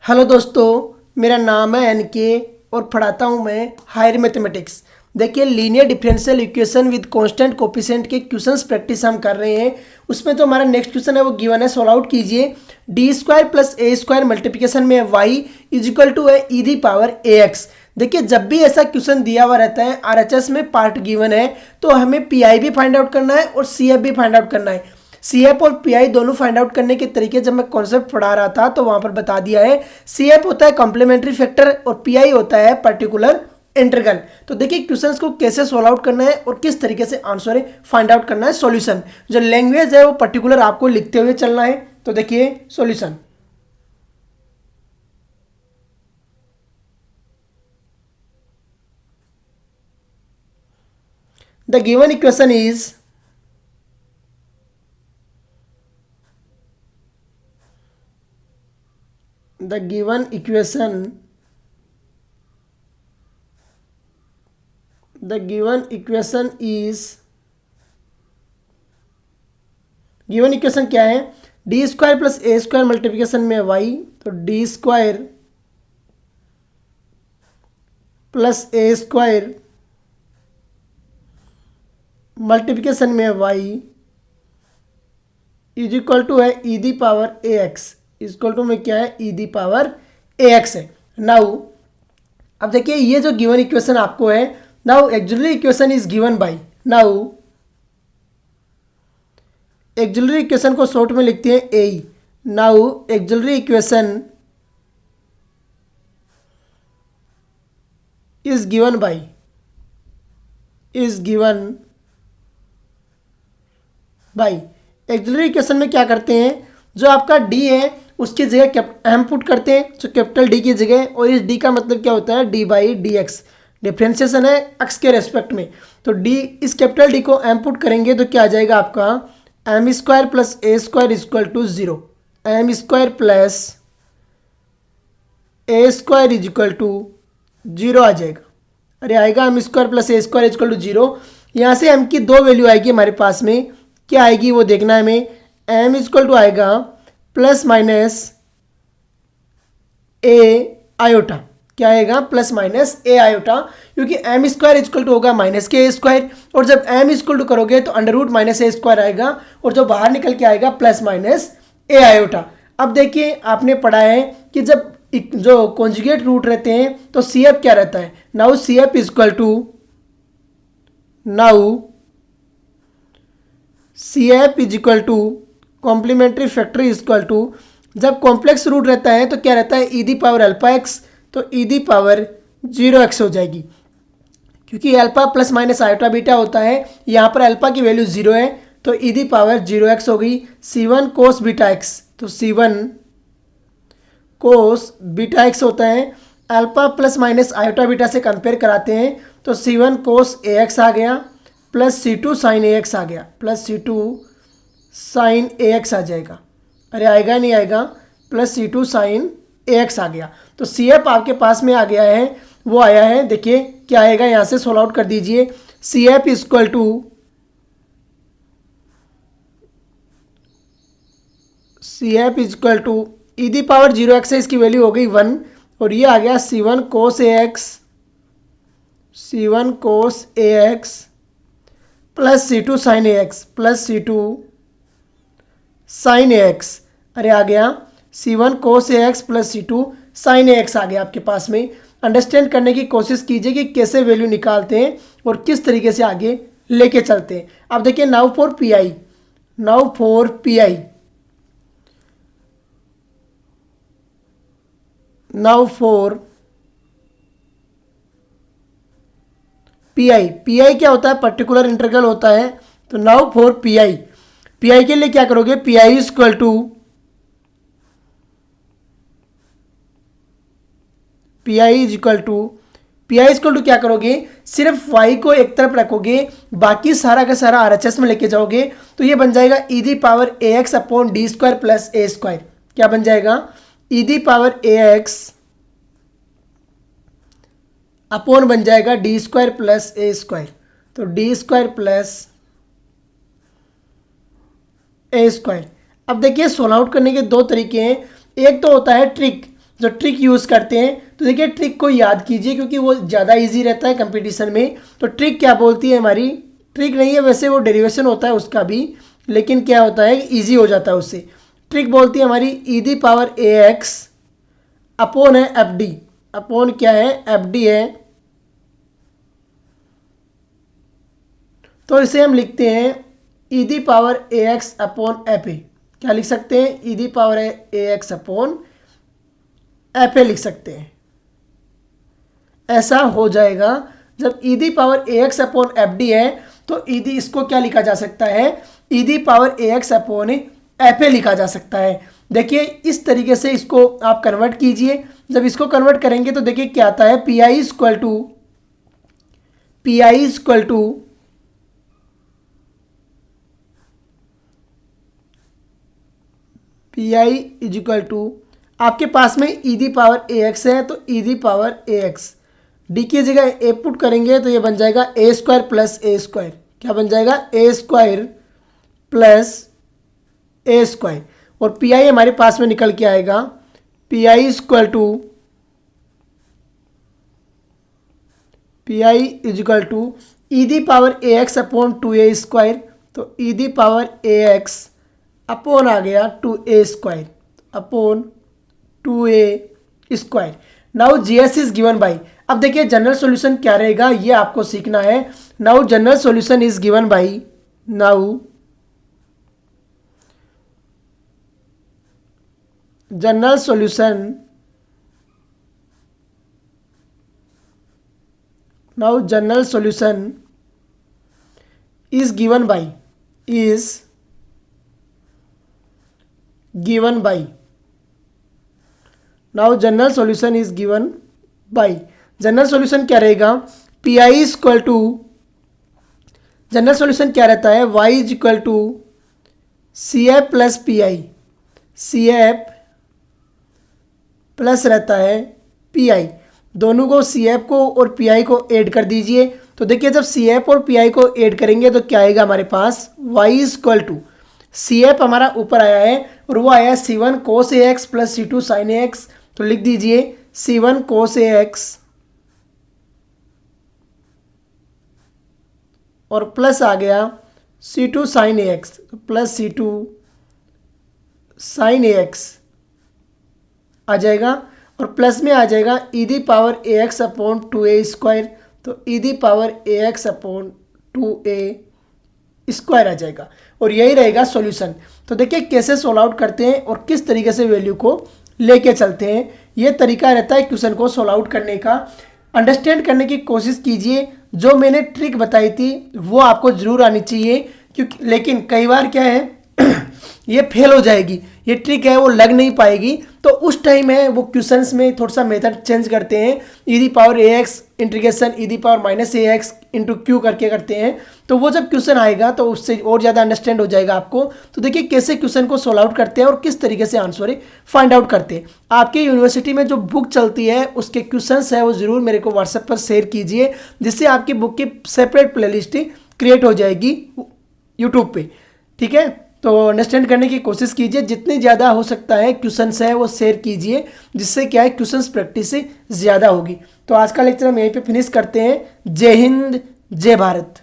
Hello दोस्तों, मेरा नाम है एनके और पढ़ाता हूँ मैं हायर मैथमेटिक्स। देखिए, linear differential equation with constant coefficient के क्वेश्चंस प्रैक्टिस हम कर रहे हैं। उसमें जो हमारा नेक्स्ट क्वेश्चन है वो गिवन है, सॉल्व आउट कीजिए। D square plus A square multiplication में वाई इज इक्वल टू है ई दी पावर ए एक्स। देखिए, जब भी ऐसा क्वेश्चन दिया हुआ रहता है, आरएचएस में पार्ट गिवन है, तो हमें पीआई भी फाइंड आउट करना है और सीएफ भी फाइंड आउट करना है। सीएफ और पीआई दोनों फाइंड आउट करने के तरीके जब मैं कॉन्सेप्ट पढ़ा रहा था तो वहां पर बता दिया है। सीएफ होता है कॉम्प्लीमेंट्री फैक्टर और पीआई होता है पर्टिकुलर इंटीग्रल। तो देखिए, क्वेश्चंस को कैसे सॉल्व आउट करना है और किस तरीके से आंसर फाइंड आउट करना है। सॉल्यूशन जो लैंग्वेज है वो पर्टिकुलर आपको लिखते हुए चलना है। तो देखिए solution, the given equation is the given equation is given equation क्या है? D square plus A square multiplication में वाई, तो D square plus A square multiplication में वाई इज इक्वल टू है ई the power A X. Equal to में क्या है? ई the power A X है। नाउ अब देखिए, ये जो गिवन इक्वेशन आपको है, now auxiliary equation is given by, now auxiliary equation को शॉर्ट में लिखते हैं A. Now auxiliary equation is given by, auxiliary equation में क्या करते हैं, जो आपका डी है उसकी जगह एम पुट करते हैं, जो कैपिटल डी की जगह, और इस डी का मतलब क्या होता है? D by D X. Differentiation है एक्स के रेस्पेक्ट में, तो डी, इस कैपिटल डी को एम पुट करेंगे तो क्या आ जाएगा आपका? M square plus A square equal to zero. M square plus A square is equal to zero आ जाएगा। अरे आएगा M square plus A square equal to zero. यहाँ से एम की दो वैल्यू आएगी हमारे पास में, क्या आएगी वो देखना है हमें। एम इक्वल टू आएगा प्लस माइनस ए आयोटा। क्या आएगा? प्लस माइनस ए आयोटा, क्योंकि एम स्क्वायर इक्वल टू होगा माइनस के ए स्क्वायर, और जब एम इक्वल टू करोगे तो अंडर रूट माइनस ए स्क्वायर आएगा, और जो बाहर निकल के आएगा प्लस माइनस ए आयोटा। अब देखिए, आपने पढ़ा है कि जब जो कॉन्जुगेट रूट रहते हैं तो सी एफ क्या रहता है? Now C F equal to, C F is equal to complementary factor equal to, जब कॉम्प्लेक्स रूट रहता है तो क्या रहता है? ई दी पावर अल्फा एक्स, तो e the power zero x हो जाएगी, क्योंकि alpha plus minus iota beta होता है। यहाँ पर अल्फा की वैल्यू जीरो है, तो e the power zero x हो गई। सी वन कोस बीटा एक्स, तो सी वन कोस बीटा एक्स होता है। Alpha plus minus iota beta से कंपेयर कराते हैं तो सी वन कोस ए एक्स आ गया, plus C two sine A X आ गया, plus C two sine A X आ जाएगा। अरे आएगा नहीं आएगा? Plus C two sine A X आ गया। तो सी एफ आपके पास में आ गया है, वो आया है। देखिए क्या आएगा, यहाँ से सोल्व आउट कर दीजिए। C F equal to, C F equal to e the power zero x है, इसकी वैल्यू हो गई वन, और ये आ गया C one cos A X, C one cos A X plus C two sine A X, plus C two sine A X. अरे आ गया C one cos A X plus C two sine A X आ गया आपके पास में। Understand करने की कोशिश कीजिए कि कैसे वैल्यू निकालते हैं और किस तरीके से आगे लेके चलते हैं। अब देखिए, now for P I, now for P I, now for P I. P I क्या होता है? पर्टिकुलर इंटीग्रल होता है। तो now for P I, P I के लिए क्या करोगे? P I equal to, P I is equal to, P I equal to क्या करोगे? सिर्फ वाई को एक तरफ रखोगे, बाकी सारा का सारा आरएचएस में लेके जाओगे, तो ये बन जाएगा E the power A X upon D square plus A square. क्या बन जाएगा? E the power A X upon बन जाएगा D square plus A square, तो D square plus A square. अब देखिए, सोल्व आउट करने के दो तरीके हैं। एक तो होता है ट्रिक, जो ट्रिक यूज़ करते हैं। तो देखिए ट्रिक को याद कीजिए क्योंकि वो ज़्यादा इजी रहता है कंपटीशन में। तो ट्रिक क्या बोलती है हमारी, ट्रिक नहीं है वैसे, वो डेरिवेशन होता है उसका भी, लेकिन क्या होता है इजी हो जाता है उससे। ट्रिक बोलती है हमारी e⁴ अपॉन है FD, अपॉन क्या है FD है। तो इसे हम लिखते हैं e⁴ अपॉन FA। क्या लिख सकते हैं, e⁴ अपॉन FA लिख सकते हैं। ऐसा हो जाएगा जब e⁴ अपॉन FD है तो इसको क्या लिखा जा सकता है, e⁴ अपॉन FA लिखा जा सकता है। देखिए इस तरीके से इसको आप कन्वर्ट कीजिए। जब इसको कन्वर्ट करेंगे तो देखिए क्या आता है, PI इज इक्वल टू आपके पास में e⁴ है तो e⁴ डी की जगह ए पुट करेंगे तो ये बन जाएगा a² प्लस a²। क्या बन जाएगा, a² प्लस a²। और PI हमारे पास में निकल के आएगा PI is equal to e⁴ upon 2a²। तो e⁴ अपॉन आ गया 2a² upon 2a²। Now GS is given by, अब देखिए जनरल सॉल्यूशन क्या रहेगा ये आपको सीखना है। Now general solution is given by, now general solution is given by now general solution is given by, general solution क्या रहेगा, PI is equal to, general solution क्या रहता है, y is equal to CF plus PI, CF plus रहता है PI। दोनों को CF को और PI को ऐड कर दीजिए। तो देखिए जब CF और PI को ऐड करेंगे तो क्या आएगा हमारे पास, y is equal to, CF हमारा ऊपर आया है और वो आया है C1 cos AX plus C2 sin AX। तो लिख दीजिए C1 cos AX और प्लस आ गया C2 sin AX, plus C2 sin AX आ जाएगा और प्लस में आ जाएगा e⁴ अपॉन 2a²। तो e⁴ अपॉन 2a² आ जाएगा और यही रहेगा सॉल्यूशन। तो देखिए कैसे सोल्व आउट करते हैं और किस तरीके से वैल्यू को लेके चलते हैं, ये तरीका रहता है क्वेश्चन को सोल्व आउट करने का। अंडरस्टैंड करने की कोशिश कीजिए, जो मैंने ट्रिक बताई थी वो आपको जरूर आनी चाहिए, क्योंकि लेकिन कई बार क्या है ये फेल हो जाएगी, ये ट्रिक है वो लग नहीं पाएगी। तो उस टाइम है वो क्वेश्चंस में थोड़ा सा मेथड चेंज करते हैं, e⁴ integration e⁻−ax into Q करके करते हैं। तो वो जब क्वेश्चन आएगा तो उससे और ज़्यादा अंडरस्टैंड हो जाएगा आपको। तो देखिए कैसे क्वेश्चन को सोल्व आउट करते हैं और किस तरीके से आंसर फाइंड आउट करते हैं। आपके यूनिवर्सिटी में जो बुक चलती है उसके क्वेश्चंस है वो ज़रूर मेरे को व्हाट्सएप पर शेयर कीजिए, जिससे आपकी बुक की सेपरेट प्लेलिस्ट क्रिएट हो जाएगी यूट्यूब पे। ठीक है, तो अंडरस्टैंड करने की कोशिश कीजिए, जितनी ज़्यादा हो सकता है क्वेश्चंस है वो शेयर कीजिए, जिससे क्या है क्वेश्चंस प्रैक्टिस से ज़्यादा होगी। तो आज का लेक्चर हम यहीं पे फिनिश करते हैं। जय हिंद, जय भारत।